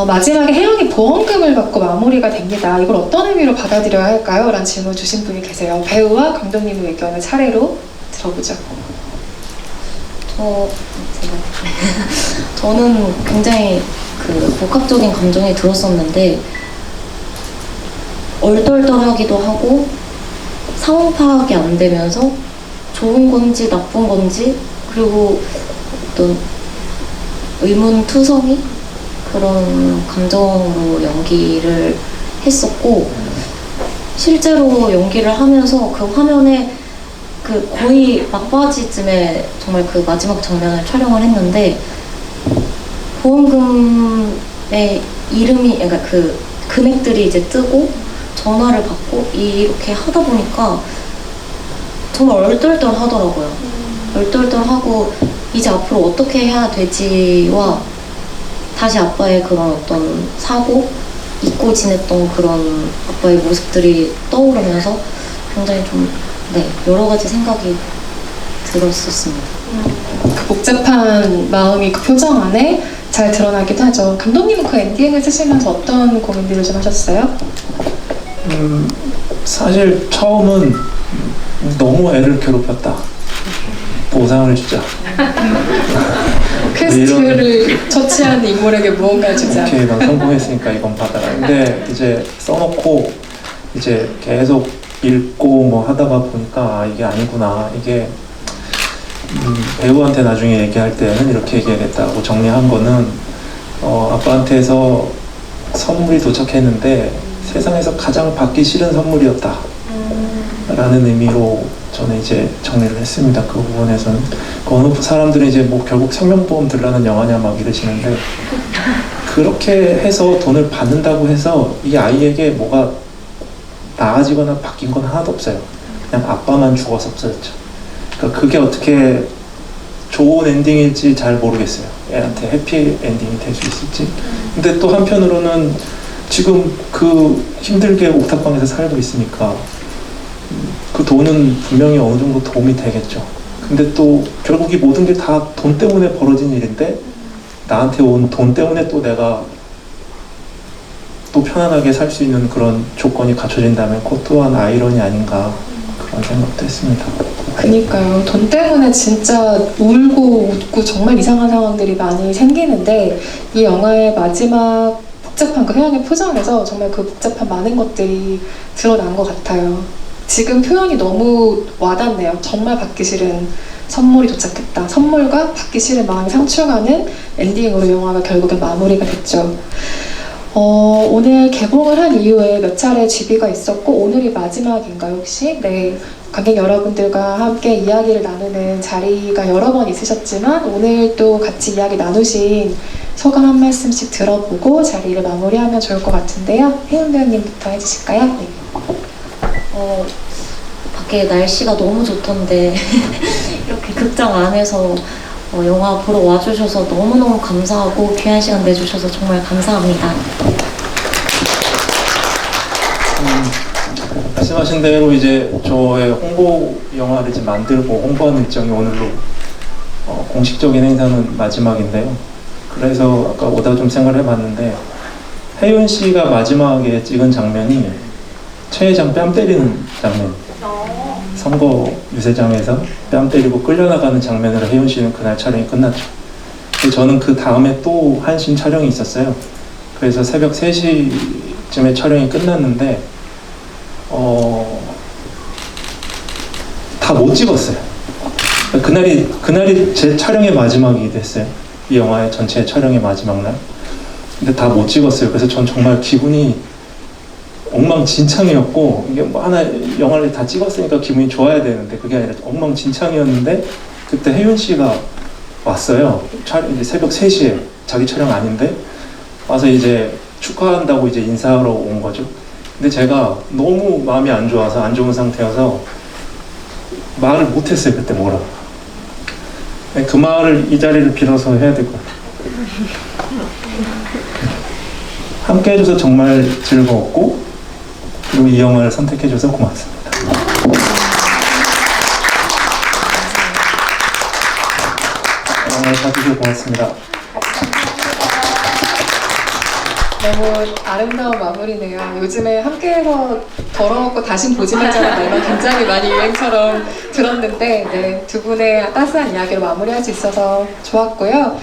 마지막에 혜영이 보험금을 받고 마무리가 됩니다. 이걸 어떤 의미로 받아들여야 할까요? 라는 질문 주신 분이 계세요. 배우와 감독님의 의견을 차례로 들어보죠. 저는 굉장히 그 복합적인 감정이 들었었는데 얼떨떨하기도 하고 상황 파악이 안 되면서 좋은 건지 나쁜 건지 그리고 어떤 의문투성이 그런 감정으로 연기를 했었고 실제로 연기를 하면서 그 화면에 그 거의 막바지쯤에 정말 그 마지막 장면을 촬영을 했는데 보험금의 이름이 그러니까 그 금액들이 이제 뜨고 전화를 받고 이렇게 하다 보니까 정말 얼떨떨하더라고요. 얼떨떨하고 이제 앞으로 어떻게 해야 되지와 다시 아빠의 그런 어떤 사고 잊고 지냈던 그런 아빠의 모습들이 떠오르면서 굉장히 좀 여러 가지 생각이 들었었습니다. 그 복잡한 마음이 그 표정 안에 잘 드러나기도 하죠. 감독님은 그 엔딩을 쓰시면서 어떤 고민들을 좀 하셨어요? 사실 처음은 너무 애를 괴롭혔다. 보상을 주자. 퀘스트를 처치한 인물에게 무언가를 주자. 오케이, 넌 성공했으니까 이건 받아라. 근데 이제 써놓고 이제 계속 읽고 뭐 하다가 보니까 이게 아니구나. 이게 배우한테 나중에 얘기할 때는 이렇게 얘기해야겠다고 정리한 거는 아빠한테서 선물이 도착했는데 세상에서 가장 받기 싫은 선물이었다. 라는 의미로 저는 이제 정리를 했습니다. 그 부분에서는. 그 어느 사람들이 이제 뭐 결국 생명보험 들라는 영화냐 막 이러시는데, 그렇게 해서 돈을 받는다고 해서 이 아이에게 뭐가 나아지거나 바뀐 건 하나도 없어요. 그냥 아빠만 죽어서 없어졌죠. 그러니까 그게 어떻게 좋은 엔딩일지 잘 모르겠어요. 애한테 해피 엔딩이 될 수 있을지. 근데 또 한편으로는 지금 그 힘들게 옥탑방에서 살고 있으니까 그 돈은 분명히 어느 정도 도움이 되겠죠. 근데 또 결국 이 모든 게 다 돈 때문에 벌어진 일인데, 나한테 온 돈 때문에 또 내가 또 편안하게 살 수 있는 그런 조건이 갖춰진다면 그것 또한 아이러니 아닌가, 그런 생각도 했습니다. 그니까요. 돈 때문에 진짜 울고 웃고 정말 이상한 상황들이 많이 생기는데, 이 영화의 마지막 복잡한 그 혜영의 표정에서 정말 그 복잡한 많은 것들이 드러난 것 같아요. 지금 표현이 너무 와닿네요. 정말 받기 싫은 선물이 도착했다. 선물과 받기 싫은 마음이 상충하는 엔딩으로 영화가 결국엔 마무리가 됐죠. 오늘 개봉을 한 이후에 몇 차례 GB가 있었고, 오늘이 마지막인가요, 혹시? 네. 관객 여러분들과 함께 이야기를 나누는 자리가 여러 번 있으셨지만, 오늘 또 같이 이야기 나누신 소감 한 말씀씩 들어보고 자리를 마무리하면 좋을 것 같은데요. 혜은 배우님부터 해주실까요? 네. 밖에 날씨가 너무 좋던데 이렇게 극장 안에서 영화 보러 와주셔서 너무너무 감사하고 귀한 시간 내주셔서 정말 감사합니다. 말씀하신 대로 이제 저의 홍보 영화를 이제 만들고 홍보하는 일정이 오늘로 공식적인 행사는 마지막인데요. 그래서 아까 오다 좀 생각을 해봤는데, 혜윤 씨가 마지막에 찍은 장면이 최 회장 뺨 때리는 장면, 선거 유세장에서 뺨 때리고 끌려나가는 장면으로 혜윤 씨는 그날 촬영이 끝났죠. 근데 저는 그 다음에 또 한 씬 촬영이 있었어요. 그래서 새벽 3시쯤에 촬영이 끝났는데 다 못 찍었어요. 그날이 제 촬영의 마지막이 됐어요. 이 영화의 전체 촬영의 마지막 날. 근데 다 못 찍었어요. 그래서 전 정말 기분이 엉망진창이었고, 이게 뭐 하나 영화를 다 찍었으니까 기분이 좋아야 되는데 그게 아니라 엉망진창이었는데, 그때 혜윤 씨가 왔어요. 이제 새벽 3시에 자기 촬영 아닌데 와서 이제 축하한다고 이제 인사하러 온 거죠. 근데 제가 너무 마음이 안 좋아서, 안 좋은 상태여서 말을 못했어요. 그때 뭐라고. 그 말을 이 자리를 빌어서 해야 될 것 같아요. 함께 해줘서 정말 즐거웠고, 그리고 이 영화를 선택해줘서 고맙습니다. 영화를 봐주셔서 고맙습니다. 너무 아름다운 마무리네요. 요즘에 함께해서 더러웠고 다신 보지 말자는 말만 굉장히 많이 유행처럼 들었는데, 네, 두 분의 따스한 이야기로 마무리할 수 있어서 좋았고요.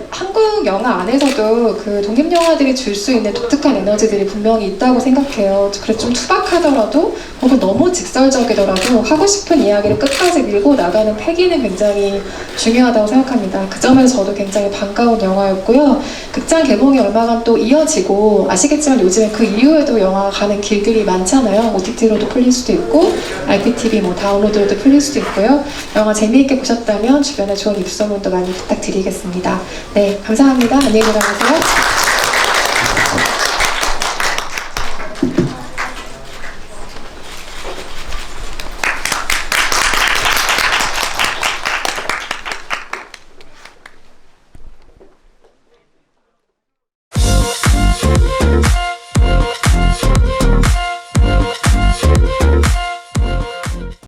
한국 영화 안에서도 그 독립 영화들이 줄 수 있는 독특한 에너지들이 분명히 있다고 생각해요. 그래서 좀 투박하더라도 혹은 너무 직설적이더라도 하고 싶은 이야기를 끝까지 밀고 나가는 패기는 굉장히 중요하다고 생각합니다. 그 점에서 저도 굉장히 반가운 영화였고요. 극장 개봉이 얼마간 또 이어지고, 아시겠지만 요즘에 그 이후에도 영화가 가는 길들이 많잖아요. OTT로도 풀릴 수도 있고 IPTV 뭐 다운로드로도 풀릴 수도 있고요. 영화 재미있게 보셨다면 주변에 좋은 입소문도 많이 부탁드리겠습니다. 네, 감사합니다. 안녕히 들어가세요.